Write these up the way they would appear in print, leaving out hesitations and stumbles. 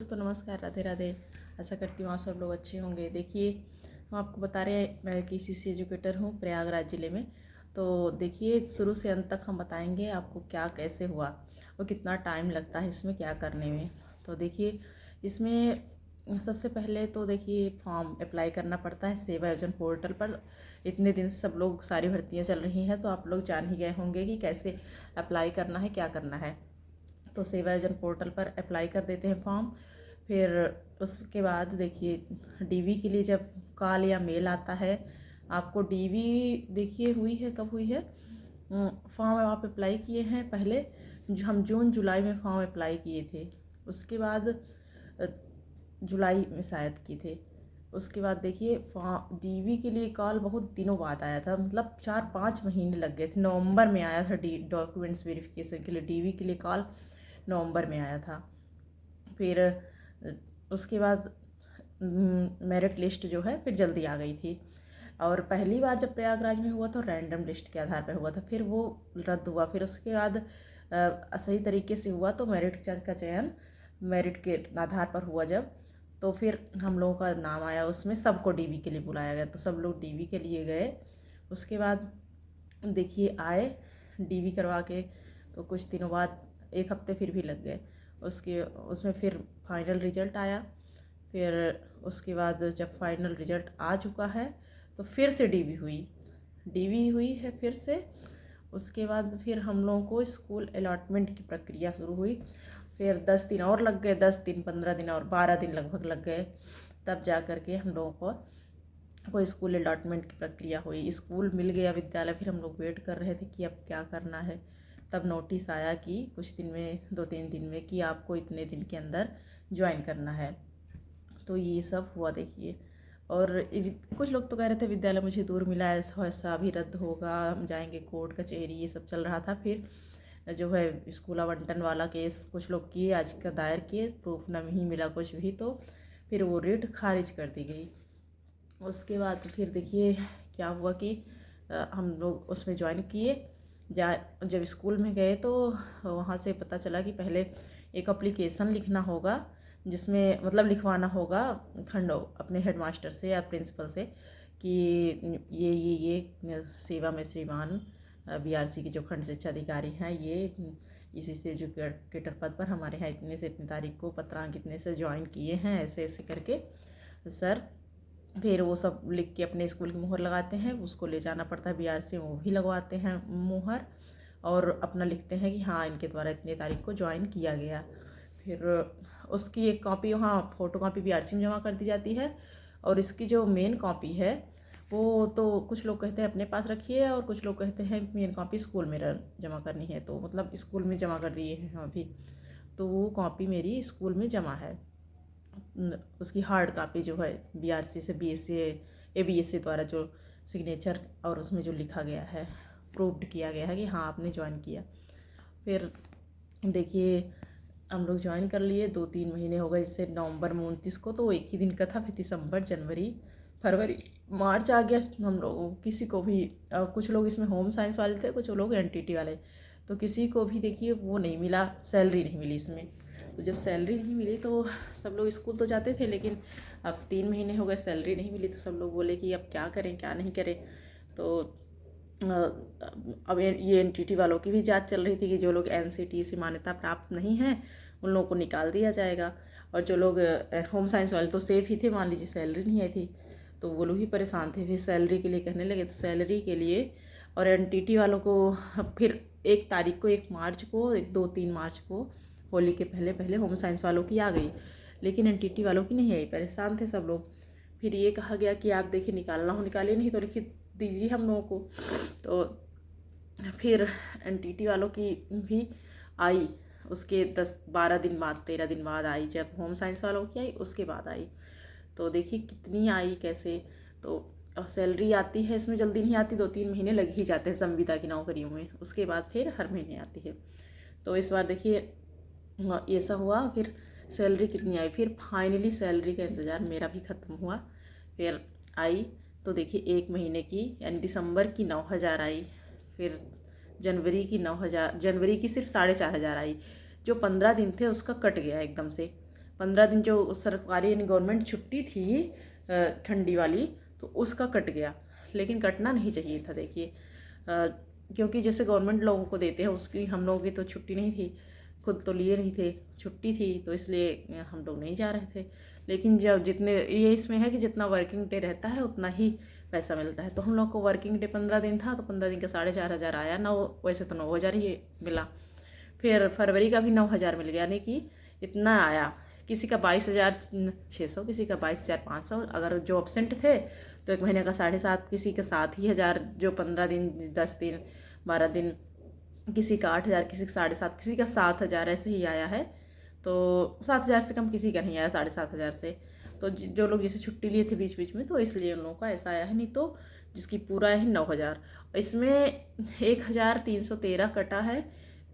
दोस्तों नमस्कार, राधे राधे। आशा करती हूँ आप सब लोग अच्छे होंगे। देखिए, हम आपको बता रहे हैं, मैं KCC एजुकेटर हूँ प्रयागराज ज़िले में। तो देखिए, शुरू से अंत तक हम बताएंगे आपको क्या कैसे हुआ और कितना टाइम लगता है इसमें क्या करने में। तो देखिए, इसमें सबसे पहले तो देखिए फॉर्म अप्लाई करना पड़ता है सेवा योजना पोर्टल पर। इतने दिन से सब लोग सारी भर्तियाँ चल रही हैं, तो आप लोग जान ही गए होंगे कि कैसे अप्लाई करना है, क्या करना है। तो सेवा योजना पोर्टल पर अप्लाई कर देते हैं फॉर्म। फिर उसके बाद देखिए डीवी के लिए जब कॉल या मेल आता है आपको, डीवी देखिए हुई है, कब हुई है, फॉर्म आप अप्लाई किए हैं पहले, हम जून जुलाई में फॉर्म अप्लाई किए थे। उसके बाद जुलाई में शायद किए थे। उसके बाद देखिए डीवी के लिए कॉल बहुत दिनों बाद आया था, मतलब 4-5 महीने लग गए थे। नवंबर में आया था डॉक्यूमेंट्स वेरिफिकेशन के लिए डीवी के लिए कॉल, नवंबर में आया था। फिर उसके बाद मेरिट लिस्ट जो है फिर जल्दी आ गई थी। और पहली बार जब प्रयागराज में हुआ तो रैंडम लिस्ट के आधार पर हुआ था, फिर वो रद्द हुआ। फिर उसके बाद सही तरीके से हुआ तो मेरिट का चयन मेरिट के आधार पर हुआ जब, तो फिर हम लोगों का नाम आया उसमें, सबको डीवी के लिए बुलाया गया, तो सब लोग डीवी के लिए गए। उसके बाद देखिए आए डीवी करवा के, तो कुछ दिनों बाद 1 हफ्ते फिर भी लग गए। उसमें फिर फाइनल रिजल्ट आया। फिर उसके बाद जब फाइनल रिजल्ट आ चुका है तो फिर से डीवी हुई है फिर से। उसके बाद फिर हम लोगों को स्कूल अलॉटमेंट की प्रक्रिया शुरू हुई। फिर 10 दिन और लग गए, 10 दिन 15 दिन और 12 दिन लगभग लग गए, तब जा कर के हम लोगों को स्कूल अलॉटमेंट की प्रक्रिया हुई। स्कूल मिल गया, विद्यालय। फिर हम लोग वेट कर रहे थे कि अब क्या करना है। तब नोटिस आया कि कुछ दिन में, 2-3 दिन में, कि आपको इतने दिन के अंदर ज्वाइन करना है। तो ये सब हुआ देखिए। और कुछ लोग तो कह रहे थे विद्यालय मुझे दूर मिला, ऐसा ऐसा अभी रद्द होगा, हम जाएंगे कोर्ट कचहरी, ये सब चल रहा था। फिर जो है स्कूल आवंटन वाला केस कुछ लोग किए, आज का दायर किए, प्रूफ नहीं मिला कुछ भी, तो फिर वो रेट खारिज कर दी गई। उसके बाद फिर देखिए क्या हुआ कि हम लोग उसमें ज्वाइन किए। जब स्कूल में गए तो वहाँ से पता चला कि पहले एक एप्लीकेशन लिखना होगा, जिसमें मतलब लिखवाना होगा खंड अपने हेडमास्टर से या प्रिंसिपल से कि ये सेवा में श्रीमान BRC के जो खंड शिक्षा अधिकारी हैं, ये इसी से एजुकेटर पद पर हमारे यहाँ इतने से इतनी तारीख को पत्रांक इतने से ज्वाइन किए हैं, ऐसे ऐसे करके सर। फिर वो सब लिख के अपने स्कूल की मुहर लगाते हैं, उसको ले जाना पड़ता है BRC, वो भी लगवाते हैं मुहर, और अपना लिखते हैं कि हाँ इनके द्वारा इतनी तारीख को ज्वाइन किया गया। फिर उसकी एक कॉपी वहाँ फ़ोटो कॉपी BRC में जमा कर दी जाती है। और इसकी जो मेन कॉपी है वो तो कुछ लोग कहते हैं अपने पास रखिए, और कुछ लोग कहते हैं मेन कॉपी स्कूल में जमा करनी है, तो मतलब स्कूल में जमा कर दिए हैं अभी। तो वो कॉपी मेरी स्कूल में जमा है। उसकी हार्ड कॉपी जो है BRC से BSc ABSC द्वारा जो सिग्नेचर और उसमें जो लिखा गया है, प्रूव्ड किया गया है कि हाँ आपने ज्वाइन किया। फिर देखिए हम लोग ज्वाइन कर लिए, 2-3 महीने हो गए। जैसे नवंबर में 29 को तो एक ही दिन का था, फिर दिसंबर, जनवरी, फरवरी, मार्च आ गया। हम लोग किसी को भी कुछ लोग इसमें होम साइंस वाले थे, कुछ लोग NTT वाले, तो किसी को भी देखिए वो नहीं मिला, सैलरी नहीं मिली इसमें। तो जब सैलरी नहीं मिली तो सब लोग स्कूल तो जाते थे, लेकिन अब 3 महीने हो गए सैलरी नहीं मिली, तो सब लोग बोले कि अब क्या करें क्या नहीं करें। तो अब ये NTT वालों की भी जांच चल रही थी कि जो लोग NCT से मान्यता प्राप्त नहीं हैं उन लोगों को निकाल दिया जाएगा, और जो लोग होम साइंस वाले तो सेफ ही थे, मान लीजिए सैलरी नहीं आई थी, तो वो लोग ही परेशान थे। फिर सैलरी के लिए कहने लगे, तो सैलरी के लिए और NTT वालों को फिर 1 तारीख को, 1 मार्च को, 2-3 मार्च को, होली के पहले पहले होम साइंस वालों की आ गई, लेकिन NTT वालों की नहीं आई। परेशान थे सब लोग। फिर ये कहा गया कि आप देखिए निकालना हो निकालिए, नहीं तो लिखित दीजिए हम लोगों को। तो फिर NTT वालों की भी आई, उसके 10-12 दिन बाद, 13 दिन बाद आई। जब होम साइंस वालों की आई उसके बाद आई। तो देखिए कितनी आई कैसे। तो सैलरी आती है इसमें, जल्दी नहीं आती, 2-3 महीने लग ही जाते हैं संविदा की नौकरियों में, उसके बाद फिर हर महीने आती है। तो इस बार देखिए ऐसा हुआ। फिर सैलरी कितनी आई, फिर फाइनली सैलरी का इंतज़ार मेरा भी ख़त्म हुआ। फिर आई तो देखिए 1 महीने की, यानी दिसंबर की 9,000 आई। फिर जनवरी की सिर्फ 4,500 आई। जो 15 दिन थे उसका कट गया एकदम से, 15 दिन जो सरकारी यानी गवर्नमेंट छुट्टी थी ठंडी वाली, तो उसका कट गया, लेकिन कटना नहीं चाहिए था। देखिए क्योंकि जैसे गवर्नमेंट लोगों को देते हैं उसकी हम लोगों की तो छुट्टी नहीं थी, खुद तो लिए नहीं थे, छुट्टी थी, तो इसलिए हम लोग नहीं जा रहे थे। लेकिन जब जितने ये इसमें है कि जितना वर्किंग डे रहता है उतना ही पैसा मिलता है। तो हम लोग को वर्किंग डे 15 दिन था, तो 15 दिन का 4,500 आया। 9 वैसे तो 9,000 ही मिला। फिर फरवरी का भी 9,000 मिल गया, यानी कि इतना आया। किसी का 22,600, किसी का 22,500। अगर जो एब्सेंट थे तो 1 महीने का 7,500, किसी का 7,000, जो 15 दिन 10 दिन 12 दिन, किसी का 8,000, किसी का 7,500, किसी का 7,000 ऐसे ही आया है। तो 7,000 से कम किसी का नहीं आया, 7,500 से। तो जो लोग जैसे छुट्टी लिए थे बीच बीच में, तो इसलिए उन लोगों का ऐसा आया है। नहीं तो जिसकी पूरा है 9,000, इसमें 1,313 कटा है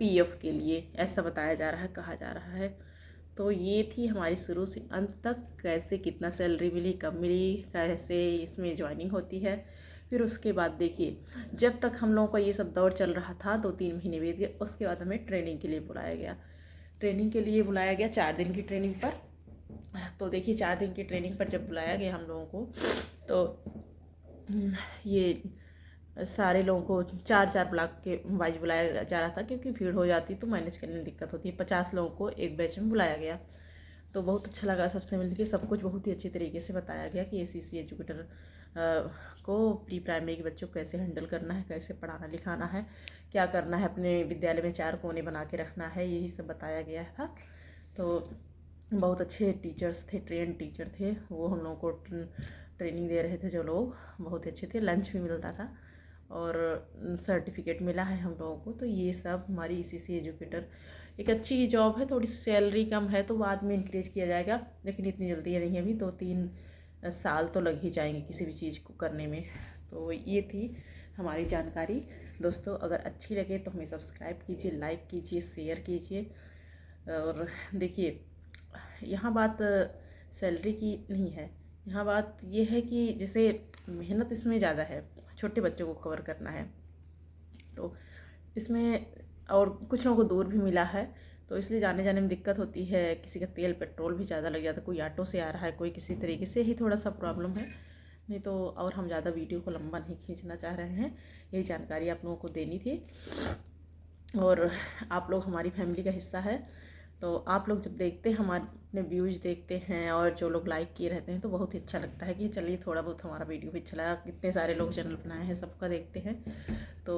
पीएफ के लिए, ऐसा बताया जा रहा है, कहा जा रहा है। तो ये थी हमारी शुरू से अंत तक, कैसे कितना सैलरी मिली, कब मिली, कैसे इसमें ज्वाइनिंग होती है। फिर उसके बाद देखिए, जब तक हम लोगों का ये सब दौर चल रहा था, 2-3 महीने बीत गए, उसके बाद हमें ट्रेनिंग के लिए बुलाया गया। ट्रेनिंग के लिए बुलाया गया 4 दिन की ट्रेनिंग पर। तो देखिए 4 दिन की ट्रेनिंग पर जब बुलाया गया हम लोगों को, तो ये सारे लोगों को 4-4 ब्लॉक के वाइज बुलाया जा रहा था, क्योंकि भीड़ हो जाती तो मैनेज करने में दिक्कत होती है। 50 लोगों को एक बैच में बुलाया गया। तो बहुत अच्छा लगा सबसे मिलकर, सब कुछ बहुत ही अच्छी तरीके से बताया गया कि एसीसी एजुकेटर को प्री प्राइमरी के बच्चों को कैसे हैंडल करना है, कैसे पढ़ाना लिखाना है, क्या करना है, अपने विद्यालय में 4 कोने बना के रखना है, यही सब बताया गया था। तो बहुत अच्छे टीचर्स थे, ट्रेन टीचर थे, वो हम लोगों को ट्रेनिंग दे रहे थे। जो लोग बहुत अच्छे थे, लंच भी मिलता था और सर्टिफिकेट मिला है हम लोगों को। तो ये सब हमारी एसीसी एजुकेटर एक अच्छी जॉब है। थोड़ी सैलरी कम है तो बाद में इंक्रीज किया जाएगा, लेकिन इतनी जल्दी नहीं है, अभी 2-3 साल तो लग ही जाएंगे किसी भी चीज़ को करने में। तो ये थी हमारी जानकारी। दोस्तों अगर अच्छी लगे तो हमें सब्सक्राइब कीजिए, लाइक कीजिए, शेयर कीजिए। और देखिए यहाँ बात सैलरी की नहीं है, यहाँ बात ये है कि जैसे मेहनत इसमें ज़्यादा है, छोटे बच्चों को कवर करना है, तो इसमें और कुछ लोगों को दूर भी मिला है, तो इसलिए जाने जाने में दिक्कत होती है। किसी का तेल पेट्रोल भी ज़्यादा लग जाता है, कोई ऑटो से आ रहा है, कोई किसी तरीके से ही थोड़ा सा प्रॉब्लम है। नहीं तो और हम ज़्यादा वीडियो को लंबा नहीं खींचना चाह रहे हैं, यही जानकारी आप लोगों को देनी थी। और आप लोग हमारी फैमिली का हिस्सा है, तो आप लोग जब देखते हैं, हमारे व्यूज़ देखते हैं और जो लोग लाइक किए रहते हैं, तो बहुत ही अच्छा लगता है कि चलिए थोड़ा बहुत हमारा वीडियो भी अच्छा लगा। कितने सारे लोग चैनल बनाए हैं, सबका देखते हैं। तो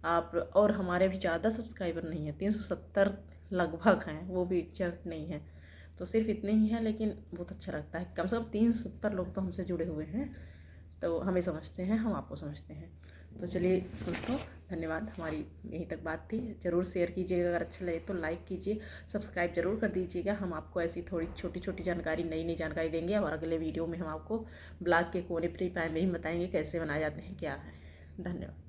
आप और हमारे भी ज़्यादा सब्सक्राइबर नहीं है, 370 लगभग हैं, वो भी एग्जैक्ट नहीं है, तो सिर्फ इतने ही हैं। लेकिन बहुत अच्छा लगता है, कम से कम 370 लोग तो हमसे जुड़े हुए हैं, तो हमें समझते हैं, हम आपको समझते हैं। तो चलिए दोस्तों, धन्यवाद। हमारी यहीं तक बात थी। ज़रूर शेयर कीजिएगा, अगर अच्छा लगे तो लाइक कीजिए, सब्सक्राइब ज़रूर कर दीजिएगा। हम आपको ऐसी थोड़ी छोटी छोटी जानकारी, नई नई जानकारी देंगे, और अगले वीडियो में हम आपको ब्लॉक के कोने प्री प्राइमरी में बताएंगे कैसे बनाए जाते हैं, क्या है। धन्यवाद।